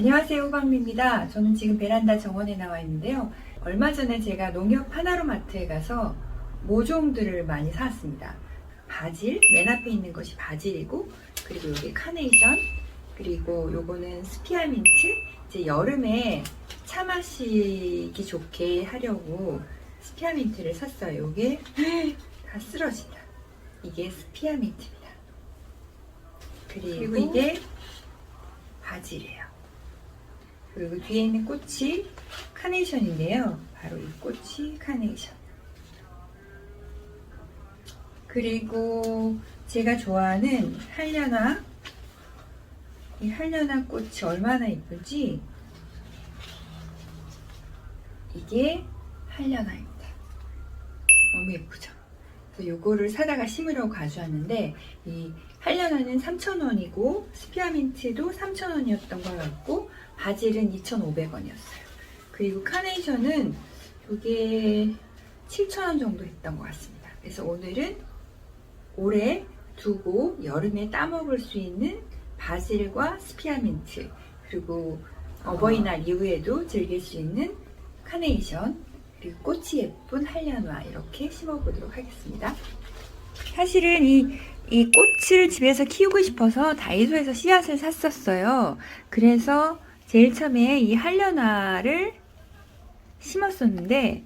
안녕하세요, 호박미입니다. 저는 지금 베란다 정원에 나와 있는데요. 얼마 전에 제가 농협 하나로마트에 가서 모종들을 많이 사왔습니다. 바질, 맨 앞에 있는 것이 바질이고, 그리고 여기 카네이션, 그리고 요거는 스피아민트. 이제 여름에 차 마시기 좋게 하려고 스피아민트를 샀어요. 요게 다 쓰러진다. 이게 스피아민트입니다. 그리고 이게 바질이에요. 그리고 뒤에 있는 꽃이 카네이션인데요. 바로 이 꽃이 카네이션. 그리고 제가 좋아하는 한려나. 이 한려나 꽃이 얼마나 이쁘지? 이게 한려나입니다. 너무 예쁘죠? 그래서 요거를 사다가 심으려고 가져왔는데, 이 한려나는 3,000원이고 스피아민트도 3,000원이었던 것 같고 바질은 2,500원이었어요. 그리고 카네이션은 이게 7,000원 정도 했던 것 같습니다. 그래서 오늘은 오래 두고 여름에 따먹을 수 있는 바질과 스피아민트, 그리고 어버이날 이후에도 즐길 수 있는 카네이션, 그리고 꽃이 예쁜 한려나 이렇게 심어보도록 하겠습니다. 사실은 이 꽃을 집에서 키우고 싶어서 다이소에서 씨앗을 샀었어요. 그래서 제일 처음에 이 한려나를 심었었는데,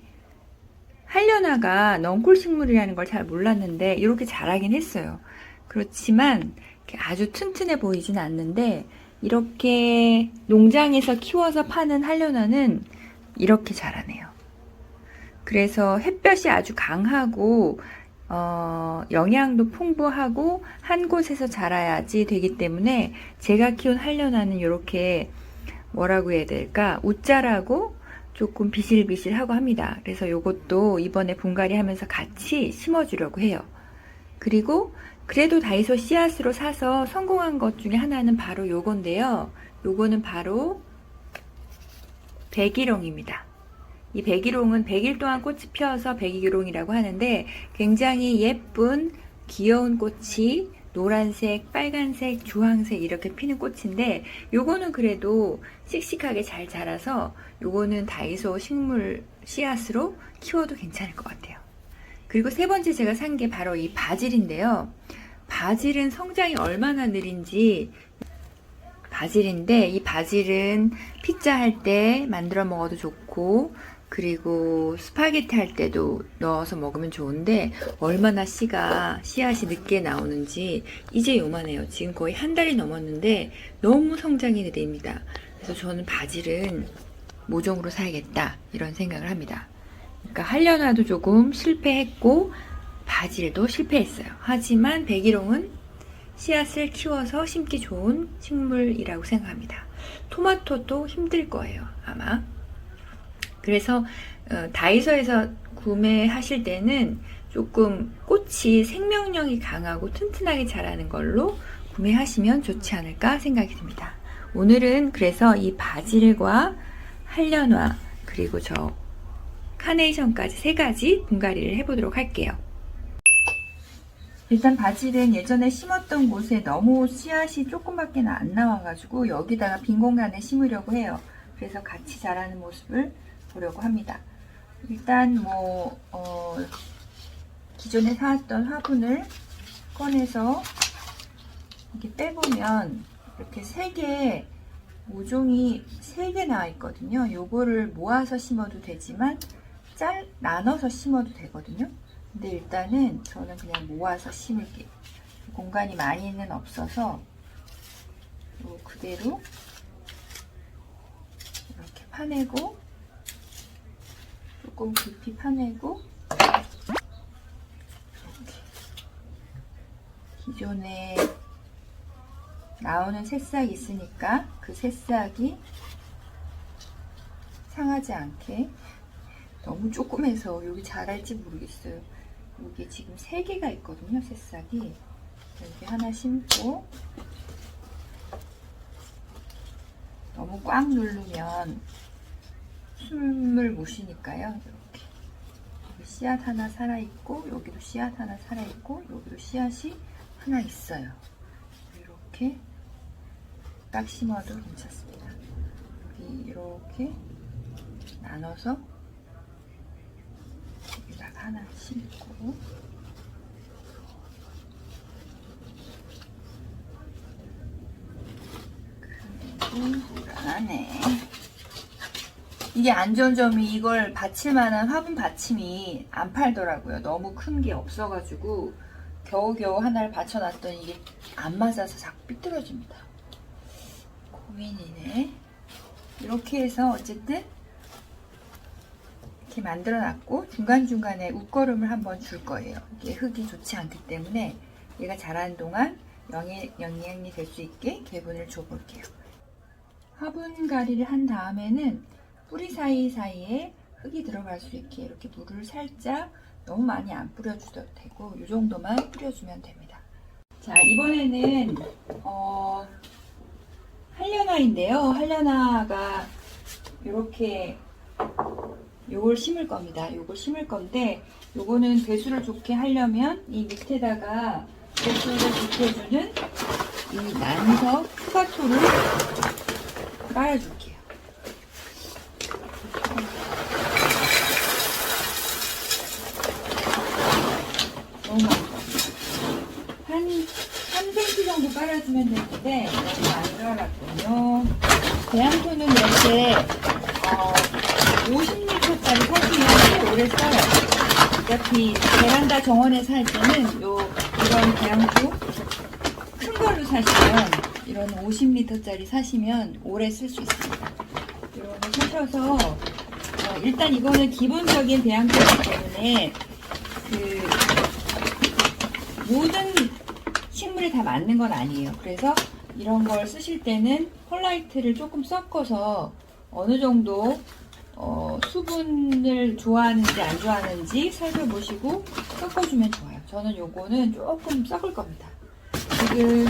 한려나가 넝쿨 식물이라는 걸 잘 몰랐는데 이렇게 자라긴 했어요. 그렇지만 아주 튼튼해 보이진 않는데, 이렇게 농장에서 키워서 파는 한려나는 이렇게 자라네요. 그래서 햇볕이 아주 강하고 영양도 풍부하고 한 곳에서 자라야지 되기 때문에 제가 키운 한려나는 이렇게 뭐라고 해야 될까, 웃자라고 조금 비실비실하고 합니다. 그래서 이것도 이번에 분갈이 하면서 같이 심어주려고 해요. 그리고 그래도 다이소 씨앗으로 사서 성공한 것 중에 하나는 바로 요건데요. 요거는 바로 백일홍입니다. 이 백일홍은 100일 동안 꽃이 피어서 백일홍이라고 하는데, 굉장히 예쁜 귀여운 꽃이 노란색, 빨간색, 주황색 이렇게 피는 꽃인데, 요거는 그래도 씩씩하게 잘 자라서 요거는 다이소 식물 씨앗으로 키워도 괜찮을 것 같아요. 그리고 세 번째 제가 산 게 바로 이 바질인데요. 바질은 성장이 얼마나 느린지, 바질인데 이 바질은 피자 할 때 만들어 먹어도 좋고, 그리고 스파게티 할 때도 넣어서 먹으면 좋은데, 얼마나 씨앗이 늦게 나오는지 이제 요만해요. 지금 거의 한 달이 넘었는데 너무 성장이 느립니다. 그래서 저는 바질은 모종으로 사야겠다 이런 생각을 합니다. 그러니까 한려나도 조금 실패했고 바질도 실패했어요. 하지만 백일홍은 씨앗을 키워서 심기 좋은 식물이라고 생각합니다. 토마토도 힘들 거예요, 아마. 그래서 다이소에서 구매하실 때는 조금 꽃이 생명력이 강하고 튼튼하게 자라는 걸로 구매하시면 좋지 않을까 생각이 듭니다. 오늘은 그래서 이 바질과 한려나, 그리고 저 카네이션까지 세 가지 분갈이를 해보도록 할게요. 일단 바질은 예전에 심었던 곳에 너무 씨앗이 조금밖에 안 나와가지고 여기다가 빈 공간에 심으려고 해요. 그래서 같이 자라는 모습을 보려고 합니다. 일단 기존에 사왔던 화분을 꺼내서 이렇게 빼보면 이렇게 모종이 3개 나와 있거든요. 요거를 모아서 심어도 되지만 나눠서 심어도 되거든요. 근데 일단은 저는 그냥 모아서 심을게요. 공간이 많이는 없어서 그대로 이렇게 파내고, 조금 깊이 파내고, 이렇게 기존에 나오는 새싹이 있으니까 그 새싹이 상하지 않게, 너무 조그매서 여기 자랄지 모르겠어요. 여기 지금 3개가 있거든요, 새싹이. 여기 하나 심고, 너무 꽉 누르면 숨을 못 쉬니까요. 이렇게 여기 씨앗 하나 살아있고, 여기도 씨앗 하나 살아있고, 여기도 씨앗이 하나 있어요. 이렇게 딱 심어도 괜찮습니다. 이렇게 나눠서 여기다가 하나 심고, 그리고 안에 이게 안 좋은 점이 이걸 받칠 만한 화분 받침이 안 팔더라고요. 너무 큰 게 없어가지고 겨우겨우 하나를 받쳐놨더니 이게 안 맞아서 자꾸 삐뚤어집니다. 고민이네. 이렇게 해서 어쨌든 이렇게 만들어놨고 중간중간에 웃거름을 한번 줄 거예요. 이게 흙이 좋지 않기 때문에 얘가 자라는 동안 영양이 될 수 있게 개분을 줘볼게요. 화분가리를 한 다음에는 뿌리 사이사이에 흙이 들어갈 수 있게 이렇게 물을 살짝, 너무 많이 안 뿌려줘도 되고 이 정도만 뿌려주면 됩니다. 자, 이번에는 한려나인데요. 한려나가 이렇게 요걸 심을 겁니다. 요걸 심을 건데 요거는 배수를 좋게 하려면 이 밑에다가 배수를 좋게 해주는 이 난석 푸가토를 깔아줄게요. 너무 많이 한 3cm 정도 깔아주면 되는데 너무 많이 깔았군요. 배양토는 이렇게 50리터짜리 사시면 오래 써요. 어차피 베란다 정원에서 할 때는 이런 배양토 큰 걸로 사시면, 이런 50리터짜리 사시면 오래 쓸 수 있습니다. 이런 거 사셔서 일단 이거는 기본적인 배양토이기 때문에 모든 식물에 다 맞는 건 아니에요. 그래서 이런 걸 쓰실 때는 펄라이트를 조금 섞어서 어느 정도 수분을 좋아하는지 안 좋아하는지 살펴보시고 섞어주면 좋아요. 저는 요거는 조금 섞을 겁니다. 지금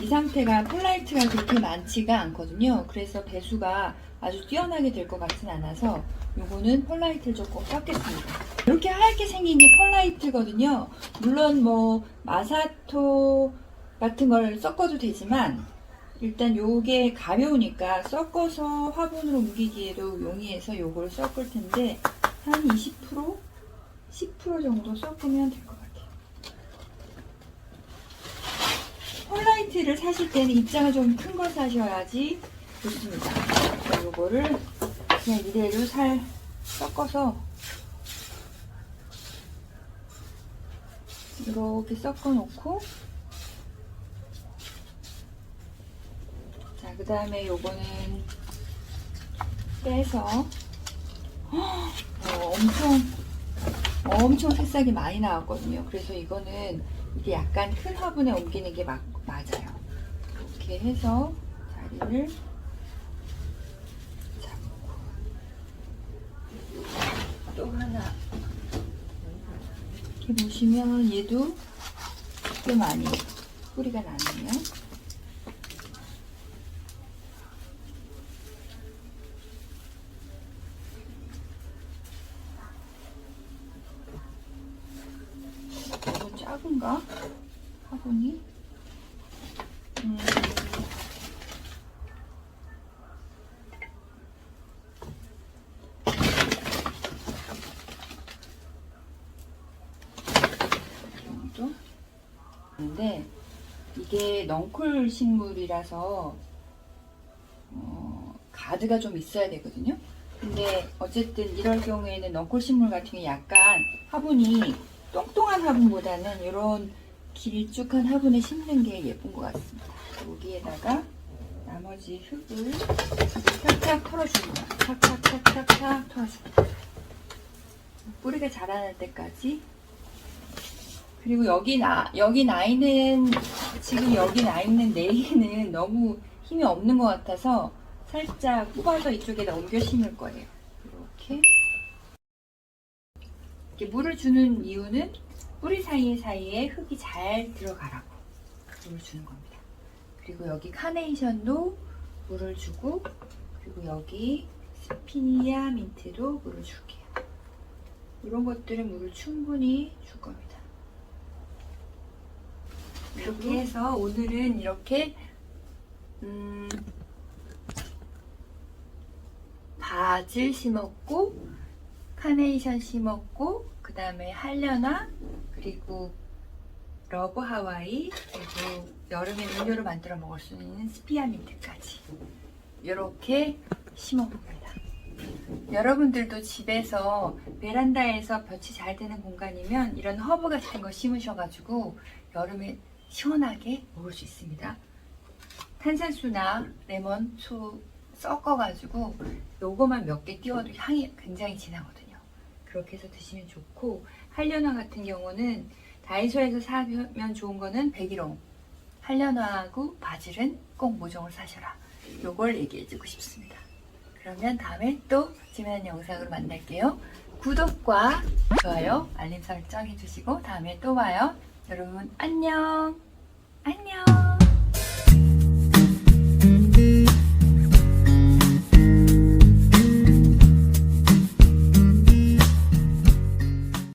이 상태가 펄라이트가 그렇게 많지가 않거든요. 그래서 배수가 아주 뛰어나게 될 것 같진 않아서 요거는 펄라이트를 조금 섞겠습니다. 이렇게 하얗게 생긴 게 펄라이트거든요. 물론 뭐 마사토 같은 걸 섞어도 되지만 일단 요게 가벼우니까 섞어서 화분으로 옮기기에도 용이해서 요걸 섞을 텐데 한 20%? 10% 정도 섞으면 될 것 같아요. 펄라이트를 사실 때는 입장을 좀 큰 걸 사셔야지 좋습니다. 요거를 그냥 이대로 섞어서 이렇게 섞어 놓고, 자, 그 다음에 요거는 빼서 엄청 새싹이 많이 나왔거든요. 그래서 이거는 이게 약간 큰 화분에 옮기는 게 맞아요. 이렇게 해서 자리를 잡고 또 하나 이렇게 보시면 얘도 꽤 많이 뿌리가 나네요. 너무 작은가? 화분이? 정도? 근데 이게 넝쿨 식물이라서 가드가 좀 있어야 되거든요. 근데 어쨌든 이럴 경우에는 넝쿨 식물 같은 게 약간 화분이 똥똥한 화분보다는 이런 길쭉한 화분에 심는 게 예쁜 것 같습니다. 여기에다가 나머지 흙을 탁탁 털어줍니다. 탁탁탁탁탁 털어줍니다. 뿌리가 자라날 때까지. 그리고 여기 나 있는, 지금 여기 나 있는 네개는 너무 힘이 없는 것 같아서 살짝 뽑아서 이쪽에다 옮겨 심을 거예요. 이렇게 물을 주는 이유는 뿌리 사이에 흙이 잘 들어가라고 물을 주는 겁니다. 그리고 여기 카네이션도 물을 주고, 그리고 여기 스피니아 민트도 물을 줄게요. 이런 것들은 물을 충분히 줄 겁니다. 이렇게 해서 오늘은 이렇게 바질 심었고, 카네이션 심었고, 그 다음에 할려나, 그리고 러브 하와이, 그리고 여름에 음료로 만들어 먹을 수 있는 스피아민트까지 이렇게 심어봅니다. 여러분들도 집에서 베란다에서 볕이 잘 되는 공간이면 이런 허브 같은 거 심으셔가지고 여름에 시원하게 먹을 수 있습니다. 탄산수나 레몬수 섞어가지고 요거만 몇 개 띄워도 향이 굉장히 진하거든요. 그렇게 해서 드시면 좋고, 할려나 같은 경우는 다이소에서 사면 좋은 거는 백일홍, 할려나하고 바질은 꼭 모종을 사셔라. 요걸 얘기해주고 싶습니다. 그러면 다음에 또 재미난 영상으로 만날게요. 구독과 좋아요, 알림 설정 해주시고 다음에 또 봐요. 여러분 안녕. 안녕.